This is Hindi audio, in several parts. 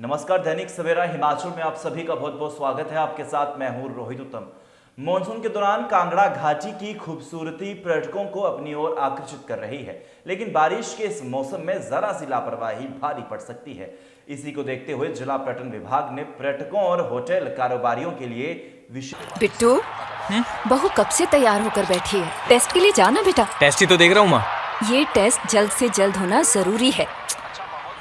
नमस्कार, दैनिक सवेरा हिमाचल में आप सभी का बहुत बहुत स्वागत है। आपके साथ मैं हूं रोहित उत्तम। मॉनसून के दौरान कांगड़ा घाटी की खूबसूरती पर्यटकों को अपनी ओर आकर्षित कर रही है, लेकिन बारिश के इस मौसम में जरा सी लापरवाही भारी पड़ सकती है। इसी को देखते हुए जिला पर्यटन विभाग ने पर्यटकों और होटल कारोबारियों के लिए विशेष। बिट्टू, बहू कब से तैयार होकर बैठी है? टेस्ट के लिए जाना बेटा। टेस्ट ही तो देख रहा हूँ माँ। ये टेस्ट जल्द से जल्द होना जरूरी है।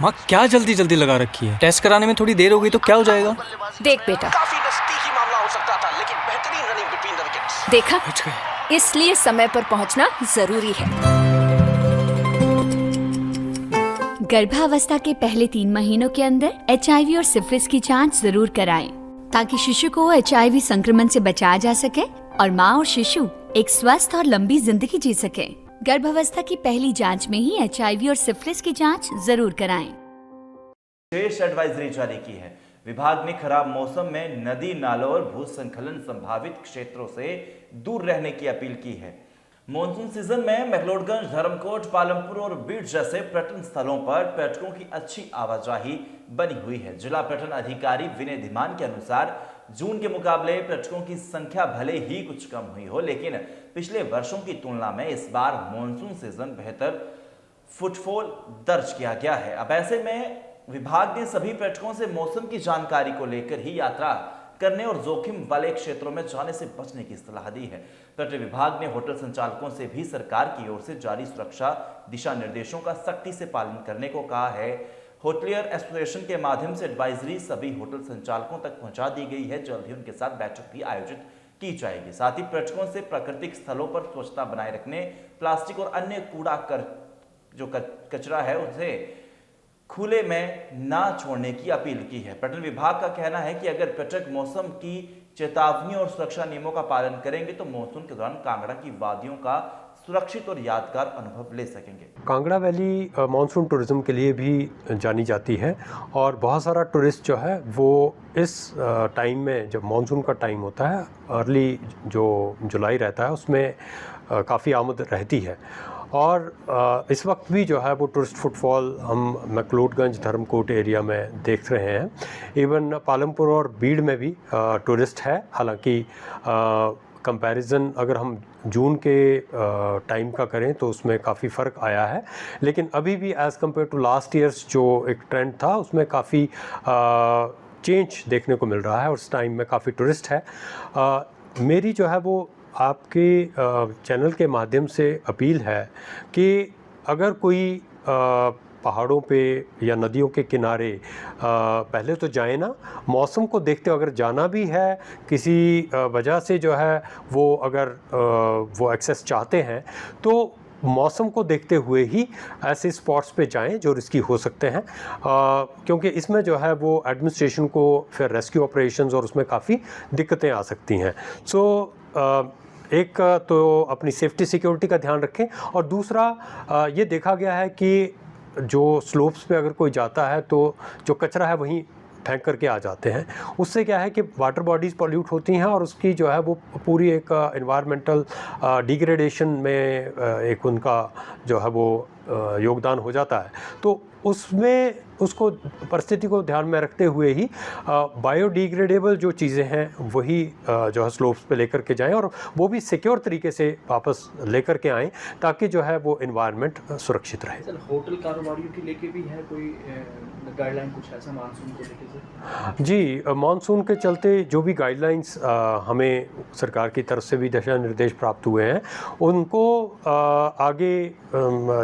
माँ क्या जल्दी जल्दी लगा रखी है? टेस्ट कराने में थोड़ी देर हो गई तो क्या हो जाएगा? देख बेटा, काफी नजदीकी मामला हो सकता था, लेकिन बेहतरीन रनिंग बिटवीन द विकेट्स। देखा, बच गए। इसलिए समय पर पहुंचना जरूरी है। गर्भावस्था के पहले 3 महीनों के अंदर HIV और सिफिलिस की जांच जरूर कराएं, ताकि शिशु को HIV संक्रमण से बचाया जा सके और माँ और शिशु एक स्वस्थ और लंबी जिंदगी जी सके। गर्भावस्था की पहली जांच में ही HIV और सिफिलिस की जांच जरूर कराएं। विशेष एडवाइजरी जारी की है। विभाग ने खराब मौसम में नदी नालों और भूस्खलन संभावित क्षेत्रों से दूर रहने की अपील की है। मॉनसून सीजन में मैक्लोडगंज, धर्मकोट, पालमपुर और बीड़ जैसे पर्यटन स्थलों पर पर्यटकों की अच्छी आवाजाही बनी हुई है। जिला पर्यटन अधिकारी विनय धीमान के अनुसार जून के मुकाबले पर्यटकों की संख्या भले ही कुछ कम हुई हो, लेकिन पिछले वर्षों की तुलना में इस बार मॉनसून सीजन बेहतर फुटफॉल दर्ज किया गया है। अब ऐसे में विभाग ने सभी पर्यटकों से मौसम की जानकारी को लेकर ही यात्रा करने और जोखिम वाले क्षेत्रों में जाने से बचने की सलाह दी है। पर्यटन विभाग ने होटल संचालकों से भी सरकार की ओर से जारी सुरक्षा दिशा निर्देशों का सख्ती से पालन करने को कहा है। होटलियर एसोसिएशन के माध्यम से एडवाइजरी सभी होटल संचालकों तक पहुंचा दी गई है। जल्द ही उनके साथ बैठक भी आयोजित की जाएगी। साथ ही पर्यटकों से प्राकृतिक स्थलों पर स्वच्छता बनाए रखने, प्लास्टिक और अन्य कूड़ा कचरा है उसे खुले में ना छोड़ने की अपील की है। पर्यटन विभाग का कहना है कि अगर पर्यटक मौसम की चेतावनी और सुरक्षा नियमों का पालन करेंगे तो मॉनसून के दौरान कांगड़ा की वादियों का सुरक्षित और यादगार अनुभव ले सकेंगे। कांगड़ा वैली मानसून टूरिज्म के लिए भी जानी जाती है और बहुत सारा टूरिस्ट जो है वो इस टाइम में, जब मानसून का टाइम होता है, अर्ली जो जुलाई रहता है, उसमें काफ़ी आमद रहती है। और इस वक्त भी जो है वो टूरिस्ट फुटफॉल हम मैक्लोडगंज, धर्मकोट एरिया में देख रहे हैं। इवन पालमपुर और बीड़ में भी टूरिस्ट है। हालांकि कंपैरिजन अगर हम जून के टाइम का करें तो उसमें काफ़ी फ़र्क आया है, लेकिन अभी भी as compare to last years जो एक ट्रेंड था उसमें काफ़ी चेंज देखने को मिल रहा है और उस टाइम में काफ़ी टूरिस्ट है। मेरी जो है वो आपके चैनल के माध्यम से अपील है कि अगर कोई पहाड़ों पे या नदियों के किनारे पहले तो जाए ना, मौसम को देखते अगर जाना भी है, किसी वजह से जो है वो अगर वो एक्सेस चाहते हैं तो मौसम को देखते हुए ही ऐसे स्पॉट्स पे जाएं जो रिस्की हो सकते हैं, क्योंकि इसमें जो है वो एडमिनिस्ट्रेशन को फिर रेस्क्यू ऑपरेशंस और उसमें काफ़ी दिक्कतें आ सकती हैं। एक तो अपनी सेफ्टी सिक्योरिटी का ध्यान रखें और दूसरा ये देखा गया है कि जो स्लोप्स पे अगर कोई जाता है तो जो कचरा है वहीं फेंक करके आ जाते हैं। उससे क्या है कि वाटर बॉडीज़ पॉल्यूट होती हैं और उसकी जो है वो पूरी एक एनवायरमेंटल डिग्रेडेशन में एक उनका जो है वो योगदान हो जाता है। तो उसमें उसको परिस्थिति को ध्यान में रखते हुए ही बायोडिग्रेडेबल जो चीज़ें हैं वही जो है स्लोप्स पे लेकर के जाएं और वो भी सिक्योर तरीके से वापस लेकर के आएं, ताकि जो है वो एनवायरनमेंट सुरक्षित रहे। सर, होटल कारोबारियों के लेके भी है कोई गाइडलाइन, कुछ ऐसा मानसून को लेके सर? जी, मानसून के चलते जो भी गाइडलाइंस हमें सरकार की तरफ से भी दिशा निर्देश प्राप्त हुए हैं, उनको आगे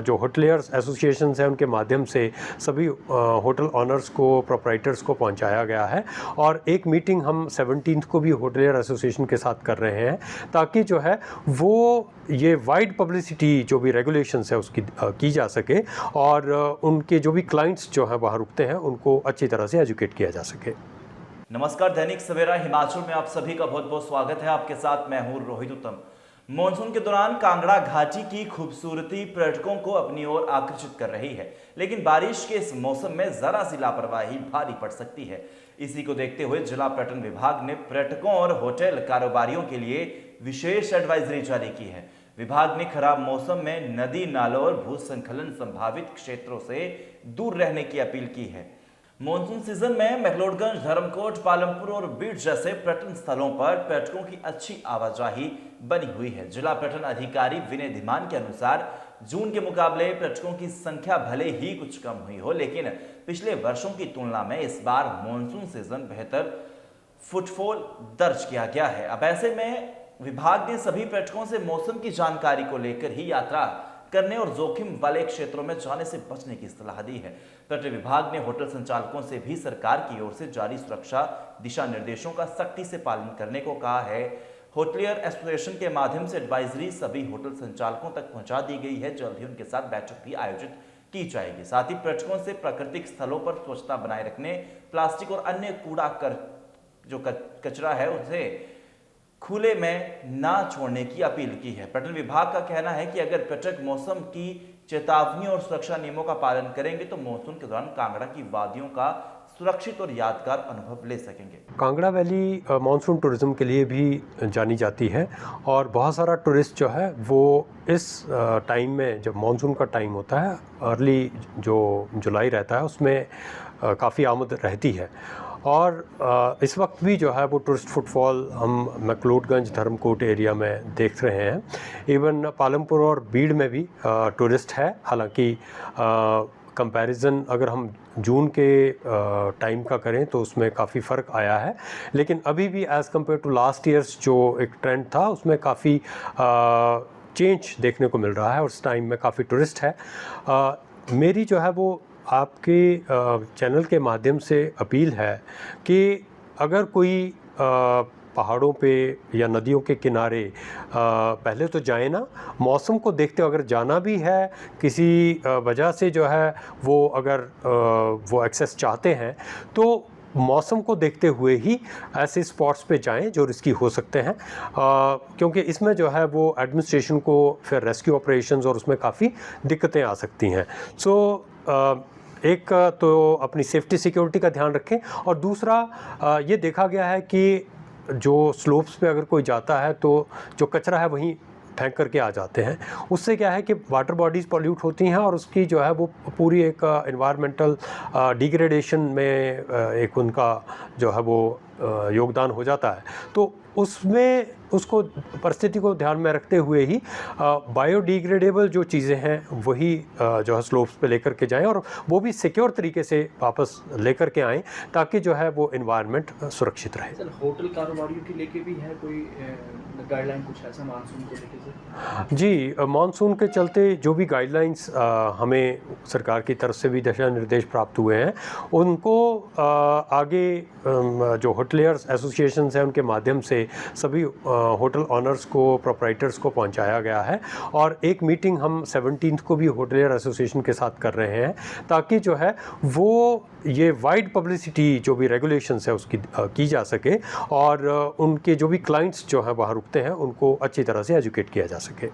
जो होटलियर्स एसोसिएशन हैं उनके माध्यम से सभी होटल ऑनर्स को, प्रोप्राइटर्स को पहुंचाया गया है। और एक मीटिंग हम 17 को भी होटलियर एसोसिएशन के साथ कर रहे हैं, ताकि जो है वो ये वाइड पब्लिसिटी जो भी रेगुलेशंस है उसकी की जा सके और उनके जो भी क्लाइंट्स जो हैं वहाँ रुकते हैं उनको अच्छी तरह से एजुकेट किया जा सके। नमस्कार, दैनिक सवेरा हिमाचल में आप सभी का बहुत बहुत स्वागत है। आपके साथ मैं हूं रोहित उत्तम। मॉनसून के दौरान कांगड़ा घाटी की खूबसूरती पर्यटकों को अपनी ओर आकर्षित कर रही है, लेकिन बारिश के इस मौसम में जरा सी लापरवाही भारी पड़ सकती है। इसी को देखते हुए जिला पर्यटन विभाग ने पर्यटकों और होटल कारोबारियों के लिए विशेष एडवाइजरी जारी की है। विभाग ने खराब मौसम में नदी नालों और भूस्खलन संभावित क्षेत्रों से दूर रहने की अपील की है। मॉनसून सीजन में मैक्लोडगंज, धर्मकोट, पालमपुर और बीड़ जैसे पर्यटन स्थलों पर पर्यटकों की अच्छी आवाजाही बनी हुई है। जिला पर्यटन अधिकारी विनय धीमान के अनुसार जून के मुकाबले पर्यटकों की संख्या भले ही कुछ कम हुई हो, लेकिन पिछले वर्षों की तुलना में इस बार मॉनसून सीजन बेहतर फुटफॉल दर्ज किया गया है। अब ऐसे में विभाग ने सभी पर्यटकों से मौसम की जानकारी को लेकर ही यात्रा करने और जोखिम वाले क्षेत्रों में जाने से बचने की सलाह दी है। पर्यटन विभाग ने होटल संचालकों से भी सरकार की ओर से जारी सुरक्षा दिशा निर्देशों का सख्ती से पालन करने को कहा है। होटलियर एसोसिएशन के माध्यम से एडवाइजरी सभी होटल संचालकों तक पहुंचा दी गई है। जल्द ही उनके साथ बैठक भी आयोजित की जाएगी। साथ ही पर्यटकों से प्राकृतिक स्थलों पर स्वच्छता बनाए रखने, प्लास्टिक और अन्य कूड़ा जो कचरा है उसे खुले में ना छोड़ने की अपील की है। पर्यटन विभाग का कहना है कि अगर पर्यटक मौसम की चेतावनी और सुरक्षा नियमों का पालन करेंगे तो मॉनसून के दौरान कांगड़ा की वादियों का सुरक्षित और यादगार अनुभव ले सकेंगे। कांगड़ा वैली मानसून टूरिज्म के लिए भी जानी जाती है और बहुत सारा टूरिस्ट जो है वो इस टाइम में, जब मानसून का टाइम होता है, अर्ली जो जुलाई रहता है, उसमें काफ़ी आमद रहती है। और इस वक्त भी जो है वो टूरिस्ट फुटफॉल हम मैक्लोडगंज, धर्मकोट एरिया में देख रहे हैं। इवन पालमपुर और बीड़ में भी टूरिस्ट है। हालांकि कंपैरिजन अगर हम जून के टाइम का करें तो उसमें काफ़ी फ़र्क आया है, लेकिन अभी भी as compare to last years जो एक ट्रेंड था उसमें काफ़ी चेंज देखने को मिल रहा है और उस टाइम में काफ़ी टूरिस्ट है। मेरी जो है वो आपके चैनल के माध्यम से अपील है कि अगर कोई पहाड़ों पे या नदियों के किनारे पहले तो जाए ना, मौसम को देखते अगर जाना भी है किसी वजह से जो है वो अगर वो एक्सेस चाहते हैं तो मौसम को देखते हुए ही ऐसे स्पॉट्स पे जाएं जो रिस्की हो सकते हैं, क्योंकि इसमें जो है वो एडमिनिस्ट्रेशन को फिर रेस्क्यू ऑपरेशंस और उसमें काफ़ी दिक्कतें आ सकती हैं। एक तो अपनी सेफ्टी सिक्योरिटी का ध्यान रखें और दूसरा ये देखा गया है कि जो स्लोप्स पे अगर कोई जाता है तो जो कचरा है वहीं फेंक करके आ जाते हैं। उससे क्या है कि वाटर बॉडीज़ पॉल्यूट होती हैं और उसकी जो है वो पूरी एक एनवायरमेंटल डिग्रेडेशन में एक उनका जो है वो योगदान हो जाता है। तो उसमें उसको परिस्थिति को ध्यान में रखते हुए ही बायोडिग्रेडेबल जो चीज़ें हैं वही जो है स्लोप्स पे लेकर के जाएं और वो भी सिक्योर तरीके से वापस लेकर के आएं ताकि जो है वो एनवायरनमेंट सुरक्षित रहे। सर, होटल कारोबारियों के लेके भी है कोई गाइडलाइन कुछ ऐसा मानसून को लेके सर? जी, मानसून के चलते जो भी गाइडलाइंस हमें सरकार की तरफ से भी दिशा निर्देश प्राप्त हुए हैं उनको आगे जो होटलियर्स एसोसिएशंस हैं उनके माध्यम से सभी होटल ऑनर्स को, प्रोप्राइटर्स को पहुंचाया गया है और एक मीटिंग हम 17 को भी होटलियर एसोसिएशन के साथ कर रहे हैं ताकि जो है वो ये वाइड पब्लिसिटी जो भी रेगुलेशंस है उसकी की जा सके और उनके जो भी क्लाइंट्स जो हैं वहाँ रुकते हैं उनको अच्छी तरह से एजुकेट किया जा सके।